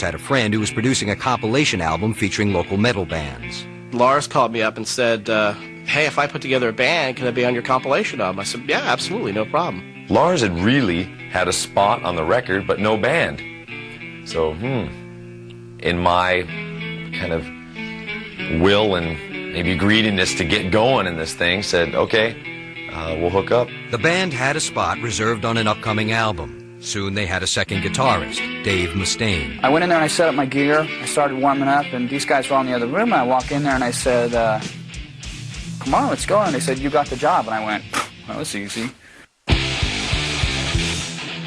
had a friend who was producing a compilation album featuring local metal bands. Lars called me up and said, hey, if I put together a band, can I be on your compilation album? I said, yeah, absolutely, no problem. Lars had really had a spot on the record, but no band. So, in my kind of will and maybe greediness to get going in this thing, said, okay, we'll hook up. The band had a spot reserved on an upcoming album. Soon they had a second guitarist, Dave Mustaine. I went in there and I set up my gear. I started warming up, and these guys were all in the other room. And I walked in there and I said, come on, let's go. And they said, you got the job. And I went, well, that's easy.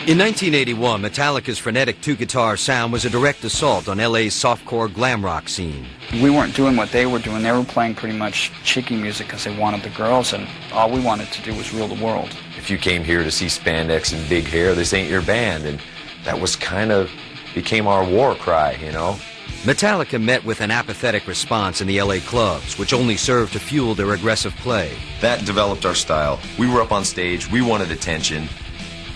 In 1981, Metallica's frenetic two-guitar sound was a direct assault on LA's softcore glam rock scene. We weren't doing what they were doing. They were playing pretty much cheeky music because they wanted the girls, and all we wanted to do was rule the world. If you came here to see spandex and big hair, this ain't your band, and that was kind of became our war cry, you know? Metallica met with an apathetic response in the LA clubs, which only served to fuel their aggressive play. That developed our style. We were up on stage, we wanted attention.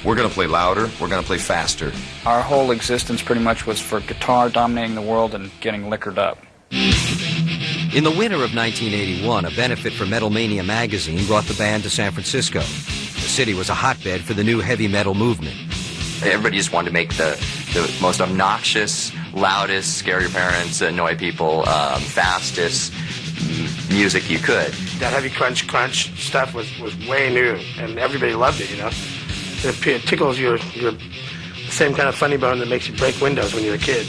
We're going to play louder, we're going to play faster. Our whole existence pretty much was for guitar dominating the world and getting liquored up. In the winter of 1981, a benefit for Metal Mania magazine brought the band to San Francisco. The city was a hotbed for the new heavy metal movement. Everybody just wanted to make the most obnoxious, loudest, scare your parents, annoy people, fastest music you could. That heavy crunch stuff was way new, and everybody loved it, you know. It tickles your same kind of funny bone that makes you break windows when you're a kid.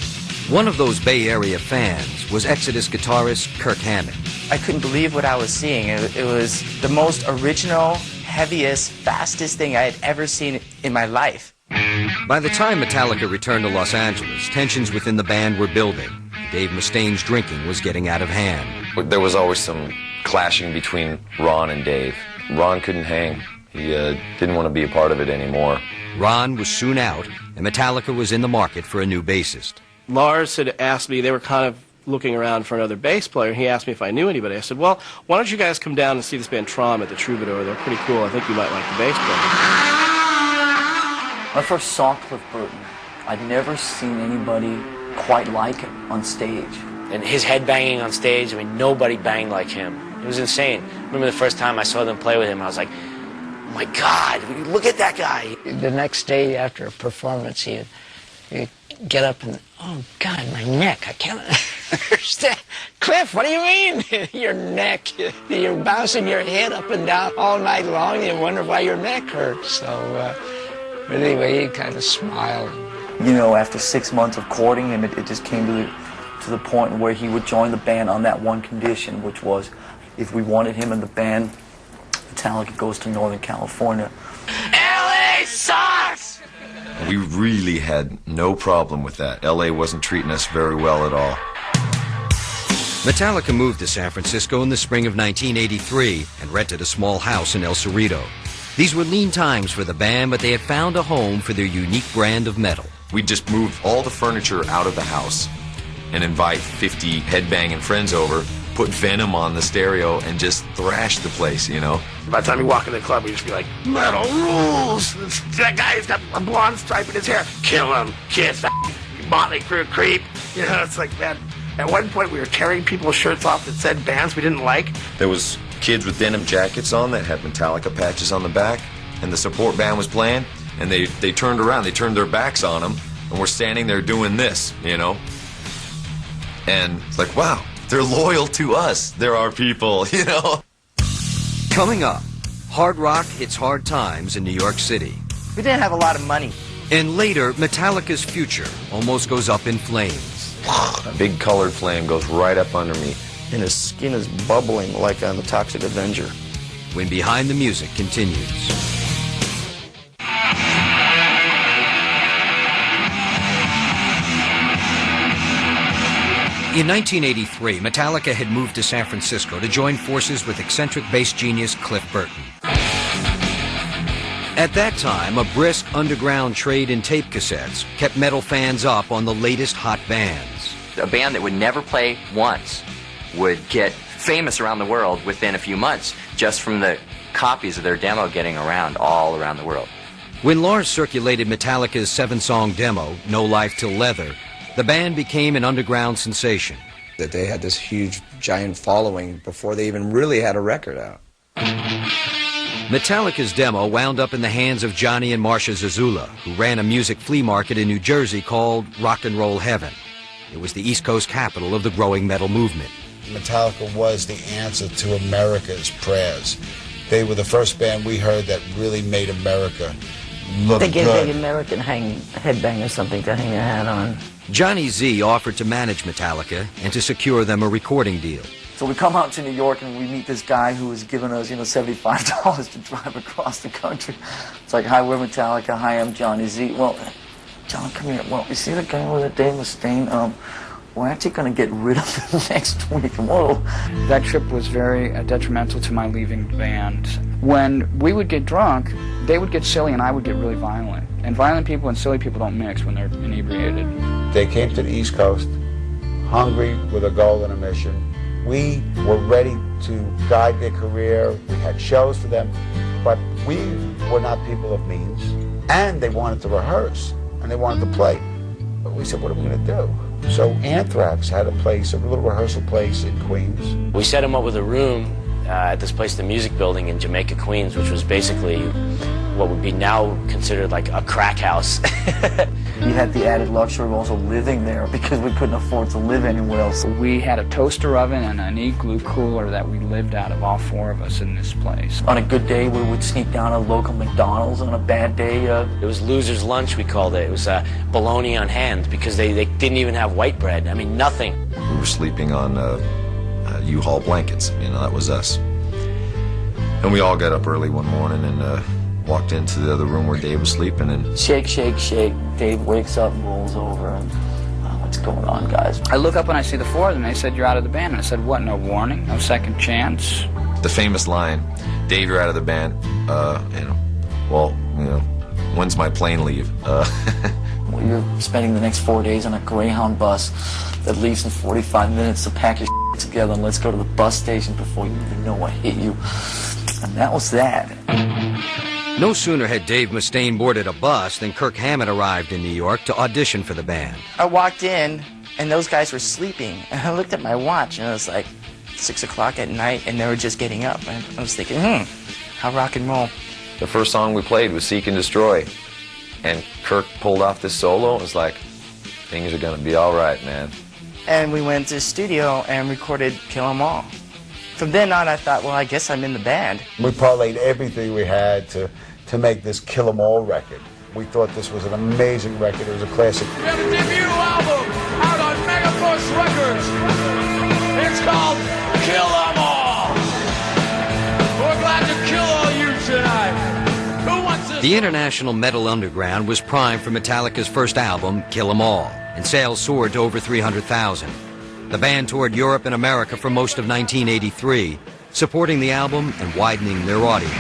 One of those Bay Area fans was Exodus guitarist Kirk Hammett. I couldn't believe what I was seeing. It was the most original, heaviest, fastest thing I had ever seen in my life. By the time Metallica returned to Los Angeles, tensions within the band were building. Dave Mustaine's drinking was getting out of hand. There was always some clashing between Ron and Dave. Ron couldn't hang. He didn't want to be a part of it anymore. Ron was soon out, and Metallica was in the market for a new bassist. Lars had asked me, they were kind of looking around for another bass player, and he asked me if I knew anybody. I said, well, why don't you guys come down and see this band Trom at the Troubadour? They're pretty cool. I think you might like the bass player. When I first saw Cliff Burton, I'd never seen anybody quite like him on stage. And his head banging on stage, I mean, nobody banged like him. It was insane. I remember the first time I saw them play with him, I was like, oh my God, look at that guy. The next day after a performance, he'd get up and, oh God, my neck, I can't understand. Cliff, what do you mean? Your neck, you're bouncing your head up and down all night long, and you wonder why your neck hurts. So, but anyway, he kind of smiled. You know, after 6 months of courting him, it just came to the point where he would join the band on that one condition, which was if we wanted him in the band, Metallica goes to Northern California. LA sucks! We really had no problem with that. LA wasn't treating us very well at all. Metallica moved to San Francisco in the spring of 1983 and rented a small house in El Cerrito. These were lean times for the band, but they had found a home for their unique brand of metal. We just moved all the furniture out of the house and invite 50 headbanging friends over, put Venom on the stereo, and just thrash the place, you know. By the time you walk in the club, we just be like, metal rules! That guy's got a blonde stripe in his hair. Kill him. Kiss that Motley Crue creep. You know, it's like, man, at one point we were tearing people's shirts off that said bands we didn't like. There was kids with denim jackets on that had Metallica patches on the back, and the support band was playing, and they turned around, they turned their backs on them, and we're standing there doing this, you know. And it's like, wow, they're loyal to us. They're our people, you know. Coming up, hard rock hits hard times in New York City. We didn't have a lot of money. And later, Metallica's future almost goes up in flames. A big colored flame goes right up under me. And his skin is bubbling like on the Toxic Avenger. When Behind the Music continues. In 1983, Metallica had moved to San Francisco to join forces with eccentric bass genius Cliff Burton. At that time, a brisk underground trade in tape cassettes kept metal fans up on the latest hot bands. A band that would never play once would get famous around the world within a few months just from the copies of their demo getting around all around the world. When Lars circulated Metallica's 7-song demo, No Life Till Leather, The band became an underground sensation. That they had this huge, giant following before they even really had a record out. Metallica's demo wound up in the hands of Johnny and Marcia Zazula, who ran a music flea market in New Jersey called Rock and Roll Heaven. It was the East Coast capital of the growing metal movement. Metallica was the answer to America's prayers. They were the first band we heard that really made America look They gave good. the American headbang or something to hang their hat on. Johnny Z offered to manage Metallica and to secure them a recording deal. So we come out to New York and we meet this guy who was giving us, $75 to drive across the country. It's like, hi, we're Metallica. Hi, I'm Johnny Z. Well, John, come here. Well, you see the guy with the Dave Mustaine? We're actually going to get rid of him next week. Whoa. That trip was very detrimental to my leaving the band. When we would get drunk, they would get silly and I would get really violent. And violent people and silly people don't mix when they're inebriated. They came to the East Coast, hungry with a goal and a mission. We were ready to guide their career. We had shows for them, but we were not people of means. And they wanted to rehearse, and they wanted to play. But we said, what are we going to do? So Anthrax had a little rehearsal place in Queens. We set him up with a room at this place, the Music Building in Jamaica, Queens, which was basically what would be now considered like a crack house. We had the added luxury of also living there because we couldn't afford to live anywhere else. We had a toaster oven and an igloo cooler that we lived out of, all four of us in this place. On a good day, we would sneak down to a local McDonald's. On a bad day, it was loser's lunch, we called it. It was bologna on hand because they didn't even have white bread. I mean, nothing. We were sleeping on U-Haul blankets. That was us. And we all got up early one morning and walked into the other room where Dave was sleeping. And shake, shake, shake. Dave wakes up, rolls over, and what's going on, guys? I look up and I see the four of them. They said, you're out of the band. And I said, what, no warning? No second chance? the famous line, Dave, you're out of the band. When's my plane leave? You're spending the next 4 days on a Greyhound bus that leaves in 45 minutes to pack your together and let's go to the bus station before you even know what hit you. And that was that. No sooner had Dave Mustaine boarded a bus than Kirk Hammett arrived in New York to audition for the band. I walked in, and those guys were sleeping. And I looked at my watch, and it was like 6 o'clock at night, and they were just getting up. And I was thinking, how rock and roll. The first song we played was Seek and Destroy. And Kirk pulled off this solo. It was like, things are going to be all right, man. And we went to the studio and recorded Kill 'Em All. From then on, I thought, well, I guess I'm in the band. We parlayed everything we had to make this Kill 'Em All record. We thought this was an amazing record. It was a classic. We have a debut album out on Megapush Records. It's called Kill 'Em All. We're glad to kill all you tonight. Who wants this? The international metal underground was primed for Metallica's first album, Kill 'Em All, and sales soared to over 300,000. The band toured Europe and America for most of 1983, supporting the album and widening their audience.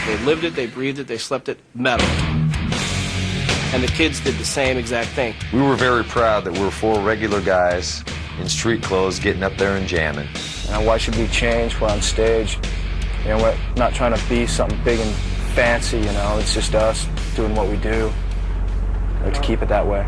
They lived it, they breathed it, they slept it, metal. And the kids did the same exact thing. We were very proud that we were four regular guys in street clothes getting up there and jamming. Why should we change? We're on stage. We're not trying to be something big and fancy, It's just us doing what we do. I'd like to keep it that way.